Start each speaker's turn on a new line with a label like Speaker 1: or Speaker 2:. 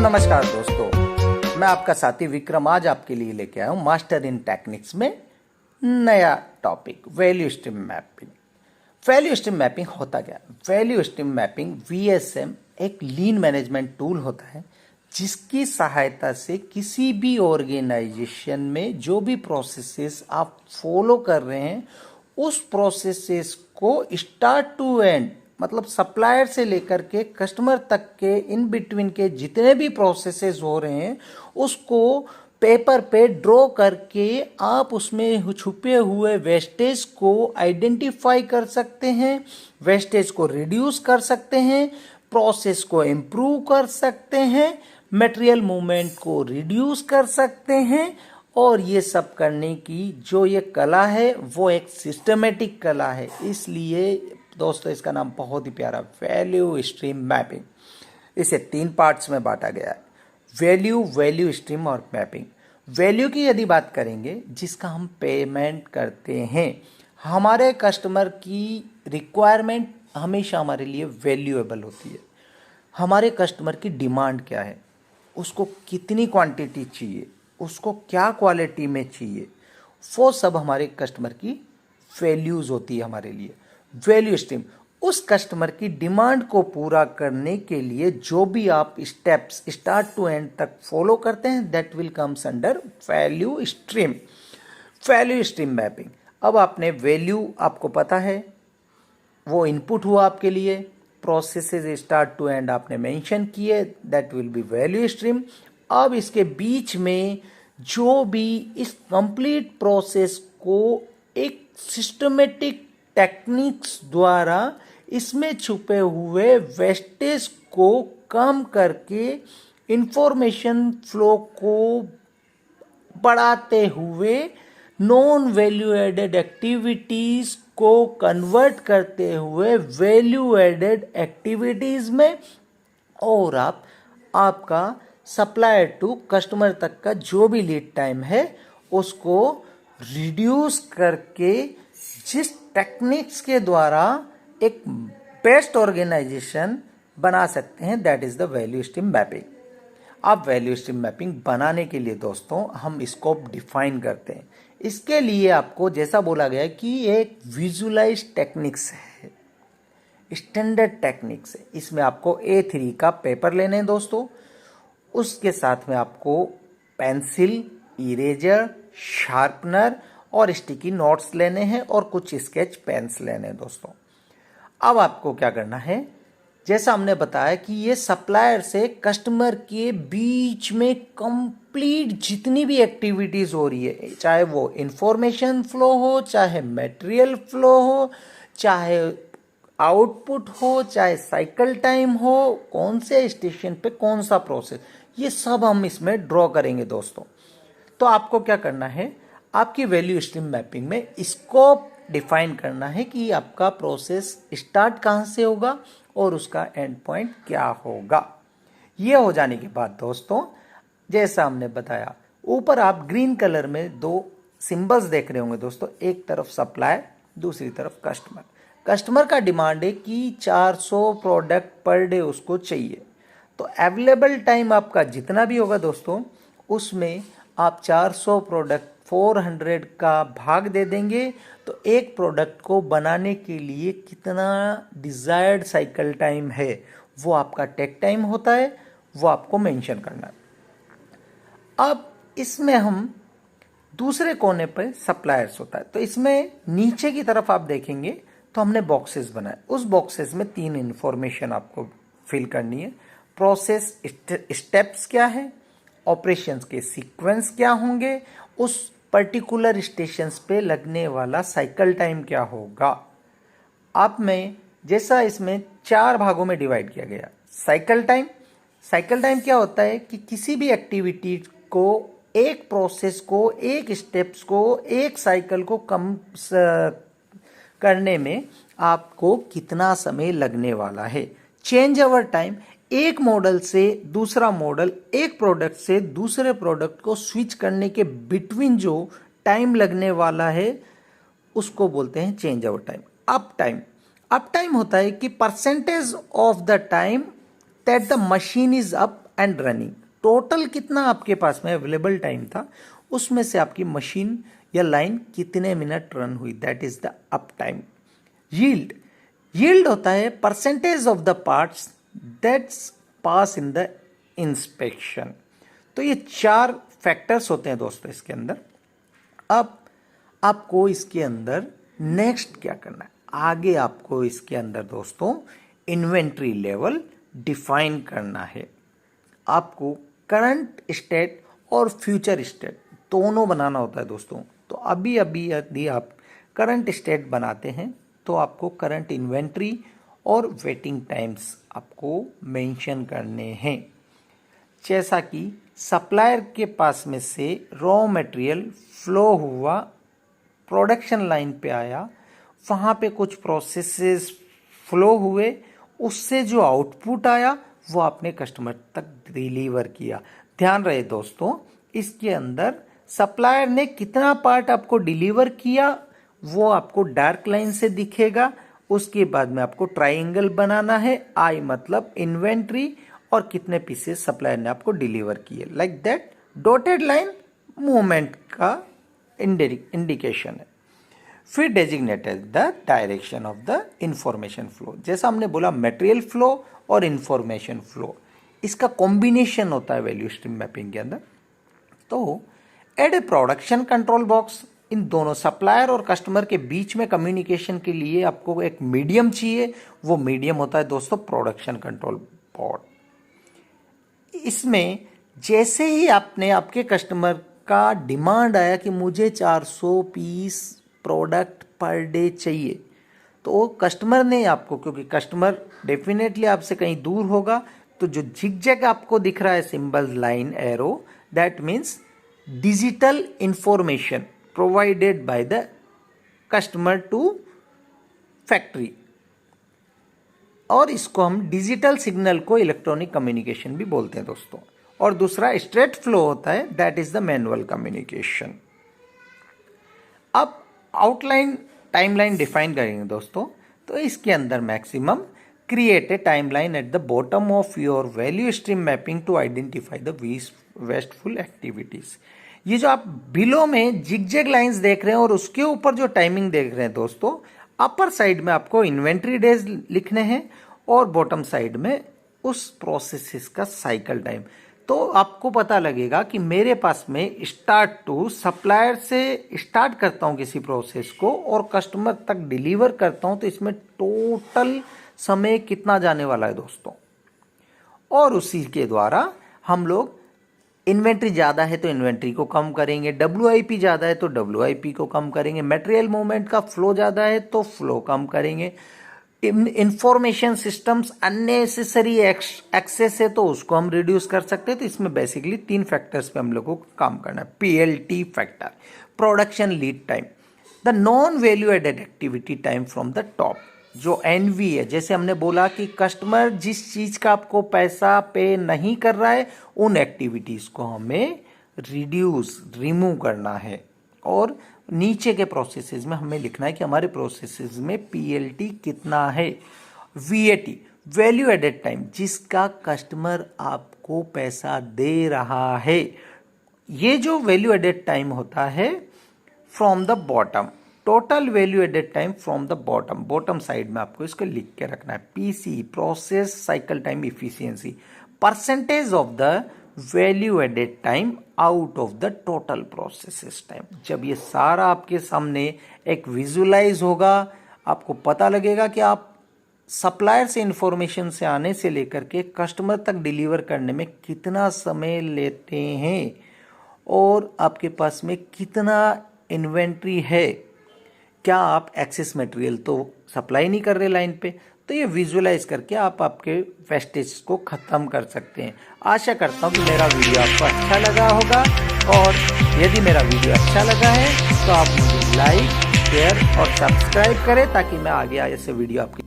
Speaker 1: नमस्कार दोस्तों, मैं आपका साथी विक्रम आज आपके लिए लेके आया हूँ मास्टर इन टेक्निक्स में नया topic value stream mapping. Value stream mapping होता क्या है? वैल्यू स्ट्रीम मैपिंग VSM एक लीन मैनेजमेंट टूल होता है जिसकी सहायता से किसी भी ऑर्गेनाइजेशन में जो भी प्रोसेसेस आप फॉलो कर रहे हैं उस प्रोसेसेस को स्टार्ट टू एंड, मतलब सप्लायर से लेकर के कस्टमर तक के इन बिटवीन के जितने भी प्रोसेसेस हो रहे हैं उसको पेपर पे ड्रॉ करके आप उसमें छुपे हुए वेस्टेज को आइडेंटिफाई कर सकते हैं, वेस्टेज को रिड्यूस कर सकते हैं, प्रोसेस को इम्प्रूव कर सकते हैं, मटेरियल मूवमेंट को रिड्यूस कर सकते हैं। और ये सब करने की जो ये कला है वो एक सिस्टमेटिक कला है, इसलिए दोस्तों इसका नाम बहुत ही प्यारा वैल्यू स्ट्रीम मैपिंग। इसे 3 पार्ट्स में बांटा गया है, वैल्यू स्ट्रीम और मैपिंग। वैल्यू की यदि बात करेंगे जिसका हम पेमेंट करते हैं, हमारे कस्टमर की रिक्वायरमेंट हमेशा हमारे लिए वैल्यूएबल होती है। हमारे कस्टमर की डिमांड क्या है, उसको कितनी क्वांटिटी चाहिए, उसको क्या क्वालिटी में चाहिए, वो सब हमारे कस्टमर की वैल्यूज होती है हमारे लिए। वैल्यू स्ट्रीम उस कस्टमर की डिमांड को पूरा करने के लिए जो भी आप स्टेप्स स्टार्ट टू एंड तक फॉलो करते हैं that will comes under value stream. Value stream mapping. अब आपने वैल्यू आपको पता है, वो इनपुट हुआ आपके लिए, प्रोसेसेस स्टार्ट टू एंड आपने मेंशन किए, that will be value stream. अब इसके बीच में जो भी इस कंप्लीट प्रोसेस को एक सिस्टमेटिक टेक्निक्स द्वारा इसमें छुपे हुए वेस्टेज को कम करके इंफॉर्मेशन फ्लो को बढ़ाते हुए नॉन वैल्यू एडेड एक्टिविटीज को कन्वर्ट करते हुए वैल्यू एडेड एक्टिविटीज में, और आपका सप्लायर टू कस्टमर तक का जो भी लीड टाइम है उसको रिड्यूस करके जिस टेक्निक्स के द्वारा एक बेस्ट ऑर्गेनाइजेशन बना सकते हैं, that is the value stream mapping. अब वैल्यू स्ट्रीम मैपिंग बनाने के लिए दोस्तों हम स्कोप डिफाइन करते हैं। इसके लिए आपको जैसा बोला गया कि एक विजुअलाइज टेक्निक्स है, स्टैंडर्ड टेक्निक्स है। इसमें आपको A3 का पेपर लेने हैं दोस्तों, उसके साथ में आपको पेंसिल, इरेजर, शार्पनर और स्टिकी नोट्स लेने हैं और कुछ स्केच पेन्स लेने हैं दोस्तों। अब आपको क्या करना है, जैसा हमने बताया कि ये सप्लायर से कस्टमर के बीच में कंप्लीट जितनी भी एक्टिविटीज हो रही है, चाहे वो इंफॉर्मेशन फ्लो हो, चाहे मटेरियल फ्लो हो, चाहे आउटपुट हो, चाहे साइकिल टाइम हो, कौन से स्टेशन पे कौन सा प्रोसेस, ये सब हम इसमें ड्रॉ करेंगे दोस्तों। तो आपको क्या करना है, आपकी वैल्यू स्ट्रीम मैपिंग में स्कोप डिफाइन करना है कि आपका प्रोसेस स्टार्ट कहाँ से होगा और उसका एंड पॉइंट क्या होगा। ये हो जाने के बाद दोस्तों जैसा हमने बताया, ऊपर आप ग्रीन कलर में 2 सिंबल्स देख रहे होंगे दोस्तों, एक तरफ सप्लायर, दूसरी तरफ कस्टमर। कस्टमर का डिमांड है कि 400 प्रोडक्ट पर डे उसको चाहिए, तो अवेलेबल टाइम आपका जितना भी होगा दोस्तों उसमें आप 400 प्रोडक्ट 400 का भाग दे देंगे, तो एक प्रोडक्ट को बनाने के लिए कितना डिजायर्ड साइकिल टाइम है वो आपका टेक टाइम होता है, वो आपको मेंशन करना है। अब इसमें हम दूसरे कोने पर सप्लायर्स होता है, तो इसमें नीचे की तरफ आप देखेंगे तो हमने बॉक्सेस बनाए, उस बॉक्सेस में 3 इंफॉर्मेशन आपको फिल करनी है। प्रोसेस स्टेप्स क्या है, ऑपरेशंस के सीक्वेंस क्या होंगे, उस पर्टिकुलर स्टेशंस पे लगने वाला साइकिल टाइम क्या होगा। आप में जैसा इसमें 4 भागों में डिवाइड किया गया। साइकिल टाइम क्या होता है कि किसी भी एक्टिविटी को, एक प्रोसेस को, एक स्टेप्स को, एक साइकिल को कम करने में आपको कितना समय लगने वाला है। चेंज ओवर टाइम, एक मॉडल से दूसरा मॉडल, एक प्रोडक्ट से दूसरे प्रोडक्ट को स्विच करने के बिटवीन जो टाइम लगने वाला है उसको बोलते हैं change over time. Up time होता है कि percentage of the time that the machine is up and running, total कितना आपके पास में अवेलेबल टाइम था, उसमें से आपकी मशीन या लाइन कितने मिनट रन हुई, that is the up time. Yield, yield होता है percentage of the parts that's pass in the inspection. तो ये 4 फैक्टर्स होते हैं दोस्तों इसके अंदर। अब आपको इसके अंदर नेक्स्ट क्या करना है, आगे आपको इसके अंदर दोस्तों इन्वेंट्री लेवल डिफाइन करना है। आपको करंट स्टेट और फ्यूचर स्टेट दोनों बनाना होता है दोस्तों। तो अभी यदि आप करंट स्टेट बनाते हैं तो आपको करंट इन्वेंट्री और वेटिंग टाइम्स आपको मेंशन करने हैं। जैसा कि सप्लायर के पास में से रॉ मटेरियल फ्लो हुआ, प्रोडक्शन लाइन पे आया, वहाँ पे कुछ प्रोसेसेस फ्लो हुए, उससे जो आउटपुट आया वो आपने कस्टमर तक डिलीवर किया। ध्यान रहे दोस्तों, इसके अंदर सप्लायर ने कितना पार्ट आपको डिलीवर किया वो आपको डार्क लाइन से दिखेगा। उसके बाद में आपको ट्राइंगल बनाना है, आई मतलब इन्वेंट्री और कितने पीसेस सप्लायर ने आपको डिलीवर किए, like that. Dotted line movement का इंडिकेशन है। फिर designated the direction of the information flow. जैसा हमने बोला मटेरियल फ्लो और इंफॉर्मेशन फ्लो, इसका कॉम्बिनेशन होता है वैल्यू स्ट्रीम मैपिंग के अंदर। तो एड ए प्रोडक्शन कंट्रोल बॉक्स, इन दोनों सप्लायर और कस्टमर के बीच में कम्युनिकेशन के लिए आपको एक मीडियम चाहिए, वो मीडियम होता है दोस्तों प्रोडक्शन कंट्रोल बोर्ड। इसमें जैसे ही आपके कस्टमर का डिमांड आया कि मुझे 400 पीस प्रोडक्ट पर डे चाहिए, तो कस्टमर ने आपको, क्योंकि कस्टमर डेफिनेटली आपसे कहीं दूर होगा, तो जो जिगजैग आपको दिख रहा है symbol line arrow, that means digital information provided by the customer to factory, और इसको हम डिजिटल सिग्नल को इलेक्ट्रॉनिक कम्युनिकेशन भी बोलते हैं दोस्तों। और दूसरा स्ट्रेट फ्लो होता है, that is the manual communication. अब आउटलाइन टाइमलाइन डिफाइन करेंगे दोस्तों। तो इसके अंदर maximum create a timeline at the bottom of your value stream mapping to identify the wasteful activities. ये जो आप बिलो में जिगजैग लाइंस देख रहे हैं और उसके ऊपर जो टाइमिंग देख रहे हैं दोस्तों, अपर साइड में आपको इन्वेंट्री डेज लिखने हैं और बॉटम साइड में उस प्रोसेस का साइकिल टाइम। तो आपको पता लगेगा कि मेरे पास में स्टार्ट टू सप्लायर से स्टार्ट करता हूं किसी प्रोसेस को और कस्टमर तक डिलीवर करता हूं, तो इसमें टोटल समय कितना जाने वाला है दोस्तों। और उसी के द्वारा हम लोग इन्वेंट्री ज़्यादा है तो इन्वेंट्री को कम करेंगे, WIP ज़्यादा है तो WIP को कम करेंगे, मटेरियल मूवमेंट का फ्लो ज़्यादा है तो फ्लो कम करेंगे, इंफॉर्मेशन सिस्टम्स अननेसेसरी एक्सेस है तो उसको हम रिड्यूस कर सकते हैं। तो इसमें बेसिकली 3 फैक्टर्स पे हम लोग को काम करना है। PLT factor, production lead time, the non value added activity time from the top, जो NV है। जैसे हमने बोला कि कस्टमर जिस चीज का आपको पैसा पे नहीं कर रहा है, उन एक्टिविटीज को हमें रिमूव करना है। और नीचे के प्रोसेसेस में हमें लिखना है कि हमारे प्रोसेसेस में PLT कितना है। VAT, वैल्यू एडेड टाइम, जिसका कस्टमर आपको पैसा दे रहा है। ये जो वैल्यू एडेड टाइम होता है from the bottom, total value added time from the bottom side में आपको इसको लिख के रखना है। PC, process cycle time efficiency, percentage of the value added time out of the total process time. जब ये सारा आपके सामने एक विजुअलाइज होगा, आपको पता लगेगा कि आप सप्लायर से इंफॉर्मेशन से आने से लेकर के कस्टमर तक डिलीवर करने में कितना समय लेते हैं और आपके पास में कितना इन्वेंट्री है। क्या आप एक्सेस मटेरियल तो सप्लाई नहीं कर रहे लाइन पे, तो ये विजुअलाइज करके आप आपके वेस्टेज को ख़त्म कर सकते हैं। आशा करता हूँ कि मेरा वीडियो आपको अच्छा लगा होगा, और यदि मेरा वीडियो अच्छा लगा है तो आप मुझे लाइक, शेयर और सब्सक्राइब करें ताकि मैं आगे ऐसे वीडियो आपके